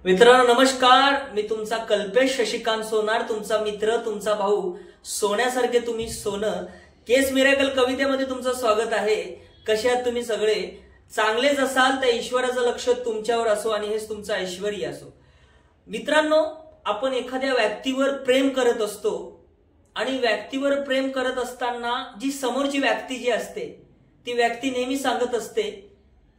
मित्रांनो नमस्कार, मी तुमचा कल्पेश शशिकांत सोनार, तुमचा मित्र, तुमचा भाऊ. सोन्यासारखे तुम्ही सोनं केस मिरेकल कवितेमध्ये तुमचं स्वागत आहे. कसे आहात तुम्ही सगळे? चांगलेच असाल तर ईश्वराचं लक्ष तुमच्यावर असो आणि हेच तुमचं ऐश्वर्य असो. मित्रांनो, आपण एखाद्या व्यक्तीवर प्रेम करत असतो आणि व्यक्तीवर प्रेम करत असताना जी समोरची व्यक्ती जी असते ती व्यक्ती नेहमी सांगत असते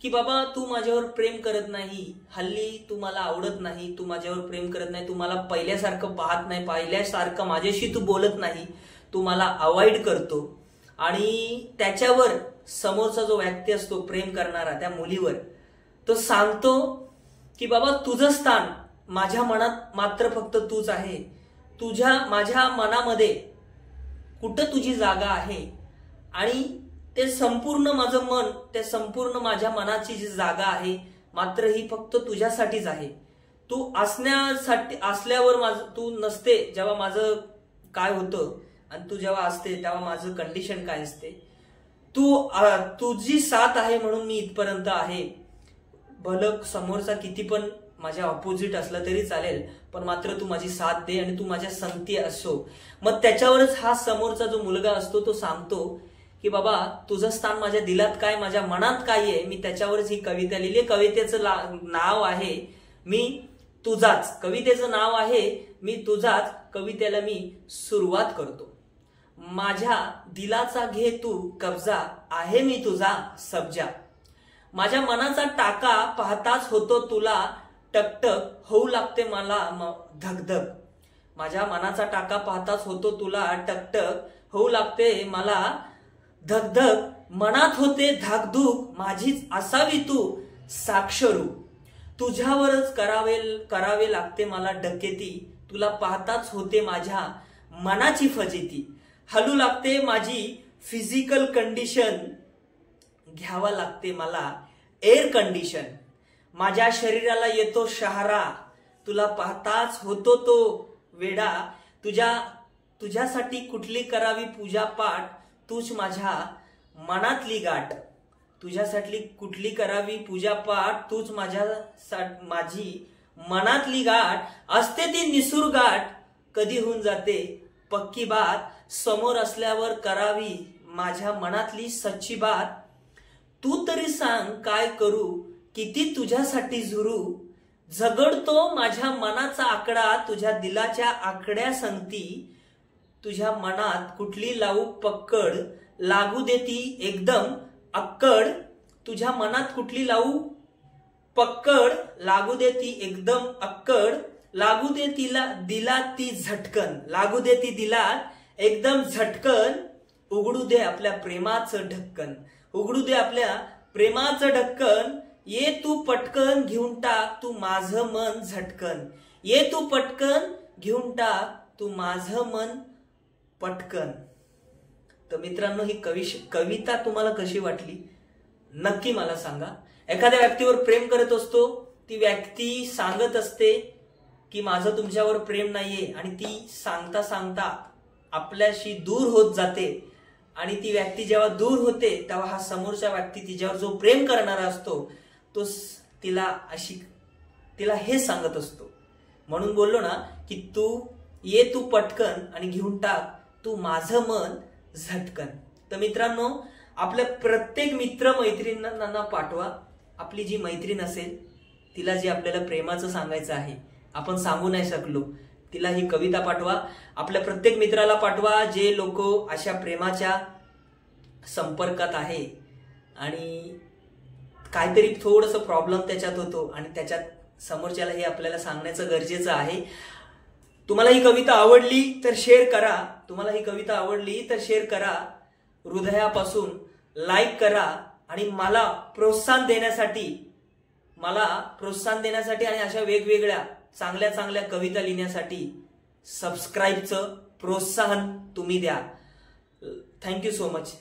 की बाबा तू माझ्यावर प्रेम करत नाही, हल्ली तू मला आवडत नाही, तू माझ्यावर प्रेम करत नाही, तू मला पहिल्यासारखं पाहत नाही, पहिल्यासारखं माझ्याशी तू बोलत नाही, तू मला अवॉइड करतो. आणि त्याच्यावर समोरचा जो व्यक्ती असतो प्रेम करणारा त्या मुलीवर, तो सांगतो की बाबा तुझं स्थान माझ्या मनात मात्र फक्त तूच आहे, माझ्या मनामध्ये कुठं तुझी जागा आहे आणि ते संपूर्ण माझं मन, ते संपूर्ण माझ्या मनाची जी जागा आहे मात्र ही फक्त तुझ्यासाठीच आहे. तू असल्यावर तू नसते जेव्हा माझं काय होतं आणि तू जेव्हा असते तेव्हा माझं कंडिशन काय असते. तुझी साथ आहे म्हणून मी इथपर्यंत आहे. भलं समोरचा किती पण माझ्या ऑपोजिट असला तरी चालेल, पण मात्र तू माझी साथ दे आणि तू माझ्या संगती असो. मग त्याच्यावरच हा समोरचा जो मुलगा असतो तो सांगतो की बाबा तुझं स्थान माझ्या दिलात काय, माझ्या मनात काय आहे. मी त्याच्यावरच ही कविता लिहिली. कवितेचं नाव आहे मी तुझाच. कवितेचं नाव आहे मी तुझाच. कवितेला मी सुरुवात करतो. माझ्या दिलाचा घे तू कब्जा, आहे मी तुझा सब्जा. माझ्या मनाचा टाका पाहताच होतो तुला टकटक, होऊ लागते मला धगधग. माझ्या मनाचा टाका पाहताच होतो तुला टकटक, होऊ लागते मला धगधग. मनात होते धाकधूक, माझीच असावी तू साक्षरू. तुझ्यावरच करावे लागते मला डकेती, तुला पाहताच होते माझ्या मनाची फजिती. हलू लागते माझी फिजिकल कंडिशन, घ्यावा लागते मला एअर कंडिशन. माझ्या शरीराला येतो शहारा, तुला पाहताच होतो तो वेडा. तुझ्यासाठी कुठली करावी पूजा पाठ, तूच माझ्या मनातली गाठ. तुझ्यासाठी कुठली करावी पूजा पाठ, तूच माझी मनातली गाठ. असते ती निसूर गाठ, कधी होऊन जाते पक्की बात. समोर असल्यावर करावी माझ्या मनातली सच्ची बात. तू तरी सांग काय करू, किती तुझ्यासाठी झुरू. झगडतो माझ्या मनाचा आकडा, तुझ्या दिलाच्या आकड्या संगती. तुझ्या मनात कुठली लावू पक्कड, लागू देती एकदम अक्कड. तुझ्या मनात कुठली लावू पक्कड, लागू देती एकदम अक्कड. लागू दे दिला ती झटकन, लागू दे ती दिलात एकदम झटकन. उघडू दे आपल्या प्रेमाचं ढक्कन, उघडू दे आपल्या प्रेमाचं ढक्कन. ये तू पटकन घेऊन टाक तू माझं मन झटकन. ये तू पटकन घेऊन टाक तू माझं मन पटकन. तर मित्रांनो, ही कविता तुम्हाला कशी वाटली नक्की मला सांगा. एखाद्या व्यक्तीवर प्रेम करत असतो, ती व्यक्ती सांगत असते की माझं तुमच्यावर प्रेम नाहीये आणि ती सांगता सांगता आपल्याशी दूर होत जाते. आणि ती व्यक्ती जेव्हा दूर होते तेव्हा हा समोरच्या व्यक्ती तिच्यावर जो प्रेम करणारा असतो तो तिला हे सांगत असतो. म्हणून बोललो ना की तू पटकन आणि घेऊन टाक तू माझं मन झटकन. तर मित्रांनो, आपल्या प्रत्येक मित्र मैत्रिणींना पाठवा. आपली जी मैत्रीण असेल तिला जे आपल्याला प्रेमाचं सांगायचं आहे, आपण सांगू नाही शकलो, तिला ही कविता पाठवा. आपल्या प्रत्येक मित्राला पाठवा जे लोक अशा प्रेमाच्या संपर्कात आहे आणि काहीतरी थोडंसं प्रॉब्लेम त्याच्यात होतो आणि त्याच्यात समोरच्याला हे आपल्याला सांगण्याचं गरजेचं आहे. तुम्हाला ही कविता आवडली तर शेअर करा. तुम्हाला ही कविता आवडली तर शेअर करा, हृदयापासून लाईक करा आणि मला प्रोत्साहन देण्यासाठी आणि अशा वेगवेगळ्या चांगल्या चांगल्या कविता लिहिण्यासाठी सबस्क्राईबचं प्रोत्साहन तुम्ही द्या. Thank you so much.